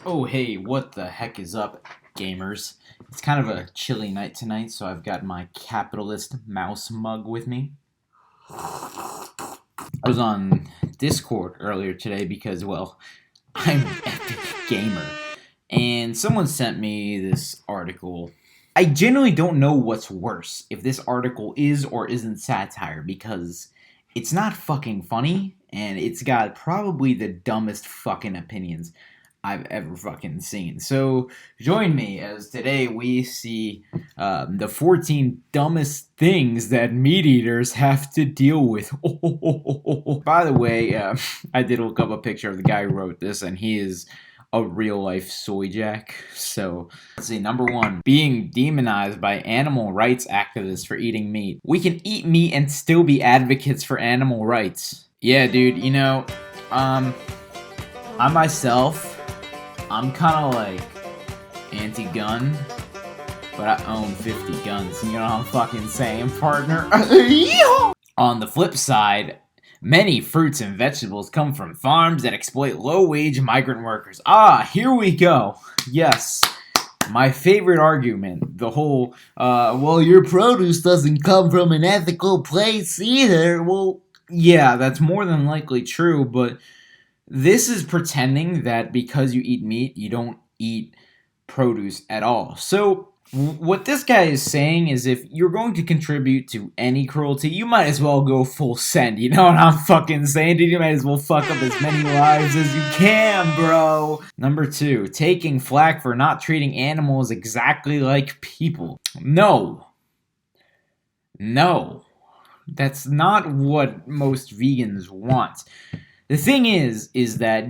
Oh hey, what the heck is up, gamers? It's kind of a chilly night tonight, so I've got my capitalist mouse mug with me. I was on Discord earlier today because, well, I'm an epic gamer. And someone sent me this article. I genuinely don't know what's worse, if this article is or isn't satire, because it's not fucking funny, and it's got probably the dumbest fucking opinions I've ever fucking seen. So join me as today we see the 14 dumbest things that meat eaters have to deal with. By the way, I did look up a picture of the guy who wrote this, and he is a real life soy jack. So let's see. Number one, being demonized by animal rights activists for eating meat. We can eat meat and still be advocates for animal rights. Yeah, dude. You know, I myself, I'm kind of like anti-gun, but I own 50 guns. You know what I'm fucking saying, partner? On the flip side, many fruits and vegetables come from farms that exploit low-wage migrant workers. Ah, here we go. Yes, my favorite argument. The whole, well, your produce doesn't come from an ethical place either. Well, yeah, that's more than likely true, but this is pretending that because you eat meat, you don't eat produce at all. So what this guy is saying is if you're going to contribute to any cruelty, you might as well go full send. You know what I'm fucking saying, dude? You might as well fuck up as many lives as you can, bro. Number two, taking flack for not treating animals exactly like people. No. That's not what most vegans want. The thing is that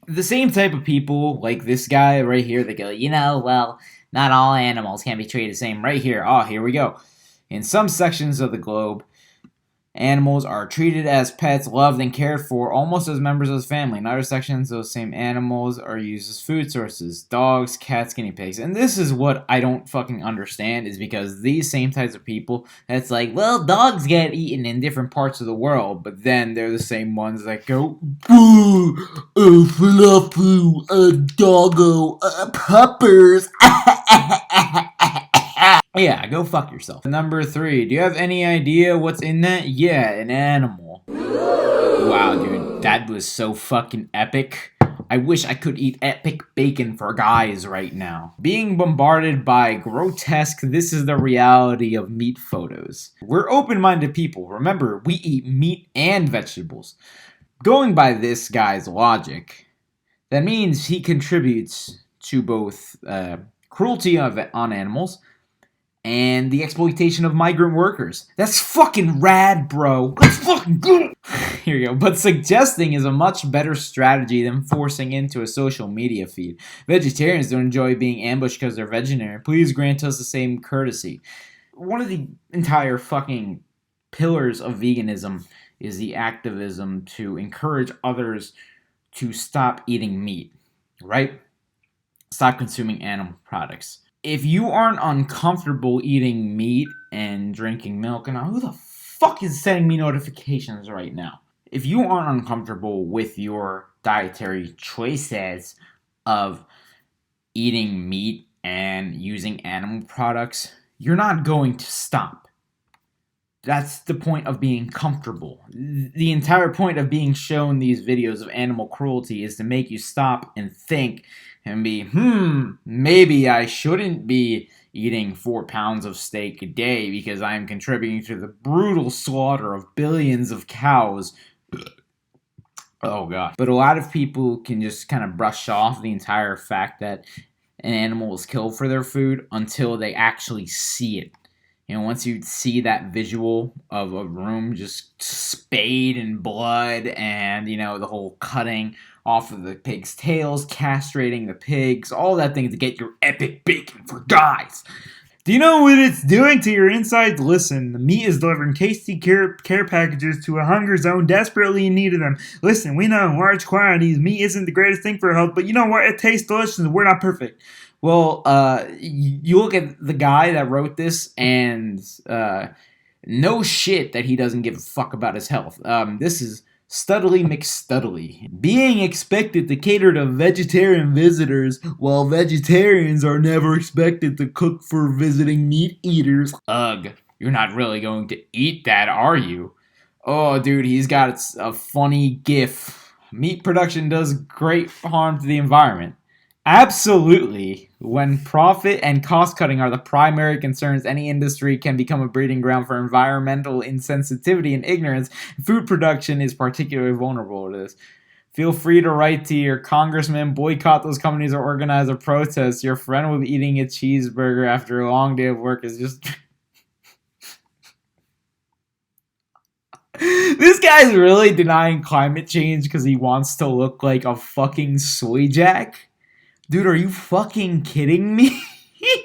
the same type of people, like this guy right here, they go, you know, well, not all animals can be treated the same. Right here, oh, here we go. In some sections of the globe, animals are treated as pets, loved and cared for, almost as members of the family. In other sections, those same animals are used as food sources. Dogs, cats, guinea pigs. And this is what I don't fucking understand, is because these same types of people, it's like, well, dogs get eaten in different parts of the world, but then they're the same ones that go, boo, fluffoo, doggo, puppers. Yeah, go fuck yourself. Number three, do you have any idea what's in that? Yeah, an animal. Wow, dude, that was so fucking epic. I wish I could eat epic bacon for guys right now. Being bombarded by grotesque, this is the reality of meat photos. We're open-minded people. Remember, we eat meat and vegetables. Going by this guy's logic, that means he contributes to both cruelty on animals and the exploitation of migrant workers. That's fucking rad, bro. That's fucking good. Here you go. But suggesting is a much better strategy than forcing into a social media feed. Vegetarians don't enjoy being ambushed because they're vegetarian. Please grant us the same courtesy. One of the entire fucking pillars of veganism is the activism to encourage others to stop eating meat, right? Stop consuming animal products. If you aren't uncomfortable eating meat and drinking milk, and who the fuck is sending me notifications right now? If you aren't uncomfortable with your dietary choices of eating meat and using animal products, you're not going to stop. That's the point of being comfortable. The entire point of being shown these videos of animal cruelty is to make you stop and think and be, maybe I shouldn't be eating 4 pounds of steak a day because I am contributing to the brutal slaughter of billions of cows. Oh god. But a lot of people can just kind of brush off the entire fact that an animal is killed for their food until they actually see it. You know, once you see that visual of a room just spayed in blood and, you know, the whole cutting off of the pig's tails, castrating the pigs, all that thing to get your epic bacon for guys. Do you know what it's doing to your insides? Listen, the meat is delivering tasty care packages to a hunger zone desperately in need of them. Listen, we know in large quantities meat isn't the greatest thing for health, but you know what? It tastes delicious and we're not perfect. Well, you look at the guy that wrote this, and no shit that he doesn't give a fuck about his health. This is Studley McStudley. Being expected to cater to vegetarian visitors while vegetarians are never expected to cook for visiting meat eaters. Ugh, you're not really going to eat that, are you? Oh, dude, he's got a funny gif. Meat production does great harm to the environment. Absolutely. When profit and cost cutting are the primary concerns, any industry can become a breeding ground for environmental insensitivity and ignorance. Food production is particularly vulnerable to this. Feel free to write to your congressman, boycott those companies, or organize a protest. Your friend will be eating a cheeseburger after a long day of work is just... This guy's really denying climate change because he wants to look like a fucking soy jack? Dude, are you fucking kidding me?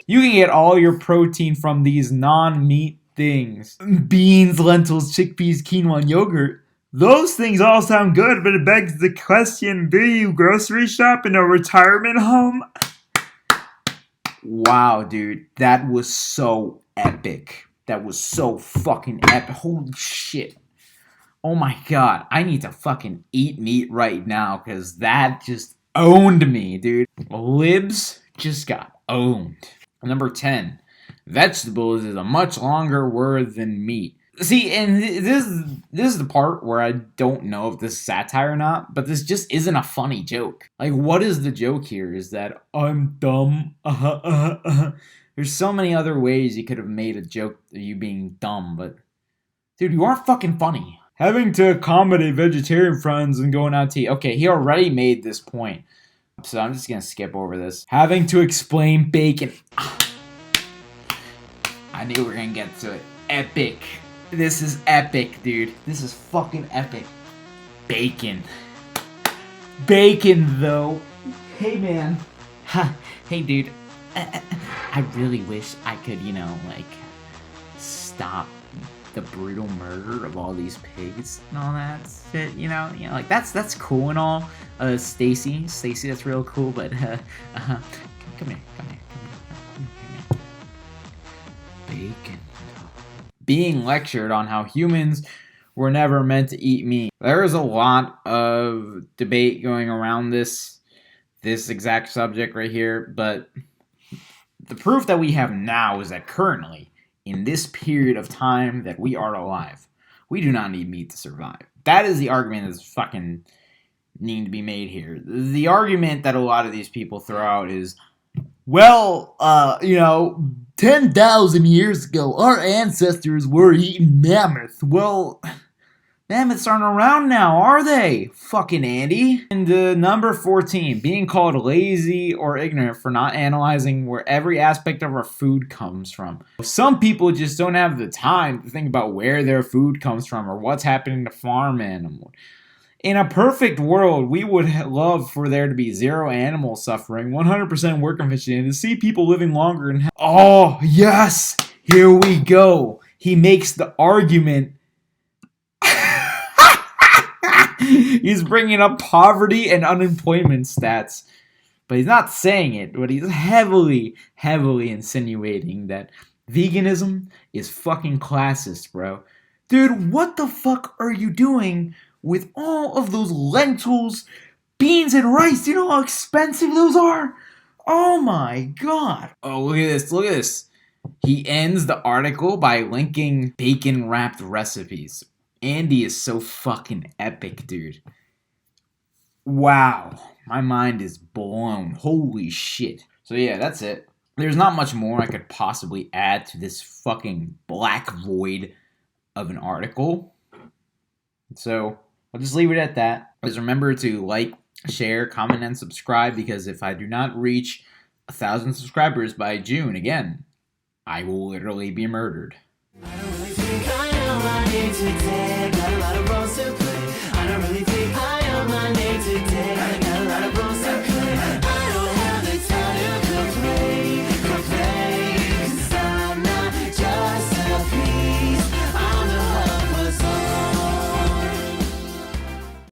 You can get all your protein from these non-meat things. Beans, lentils, chickpeas, quinoa, and yogurt. Those things all sound good, but it begs the question, do you grocery shop in a retirement home? Wow, dude. That was so epic. That was so fucking epic. Holy shit. Oh my god. I need to fucking eat meat right now, because that just owned me, dude. Libs just got owned. Number 10. Vegetables is a much longer word than meat. See, and this is the part where I don't know if this is satire or not, but this just isn't a funny joke. Like, what is the joke here? Is that I'm dumb? There's so many other ways you could have made a joke of you being dumb, but dude, you aren't fucking funny. Having to accommodate vegetarian friends and going out to eat. Okay, he already made this point, so I'm just gonna skip over this. Having to explain bacon. I knew we were gonna get to it. Epic. This is epic, dude. This is fucking epic. Bacon. Bacon, though. Hey, man. Hey, dude. I really wish I could, stop the brutal murder of all these pigs and all that shit, like that's cool and all. Stacy, that's real cool, but come here. Bacon. Being lectured on how humans were never meant to eat meat. There is a lot of debate going around this exact subject right here, but the proof that we have now is that currently, in this period of time that we are alive, we do not need meat to survive. That is the argument that's fucking needing to be made here. The argument that a lot of these people throw out is, well, 10,000 years ago, our ancestors were eating mammoth. Well, mammoths aren't around now, are they? Fucking Andy. And number 14, being called lazy or ignorant for not analyzing where every aspect of our food comes from. Some people just don't have the time to think about where their food comes from or what's happening to farm animals. In a perfect world, we would love for there to be zero animal suffering, 100% work efficiency, and to see people living longer and oh, yes! Here we go. He makes the argument. He's bringing up poverty and unemployment stats. But he's not saying it, but he's heavily insinuating that veganism is fucking classist, bro. Dude, what the fuck are you doing with all of those lentils, beans, and rice? Do you know how expensive those are? Oh my god. Oh, look at this. He ends the article by linking bacon-wrapped recipes. Andy is so fucking epic, dude. Wow. My mind is blown. Holy shit. So yeah, that's it. There's not much more I could possibly add to this fucking black void of an article. So I'll just leave it at that. Just remember to like, share, comment, and subscribe, because if I do not reach 1,000 subscribers by June, again, I will literally be murdered. I don't really think I know my name today. Got a lot of roles to play. I don't really think I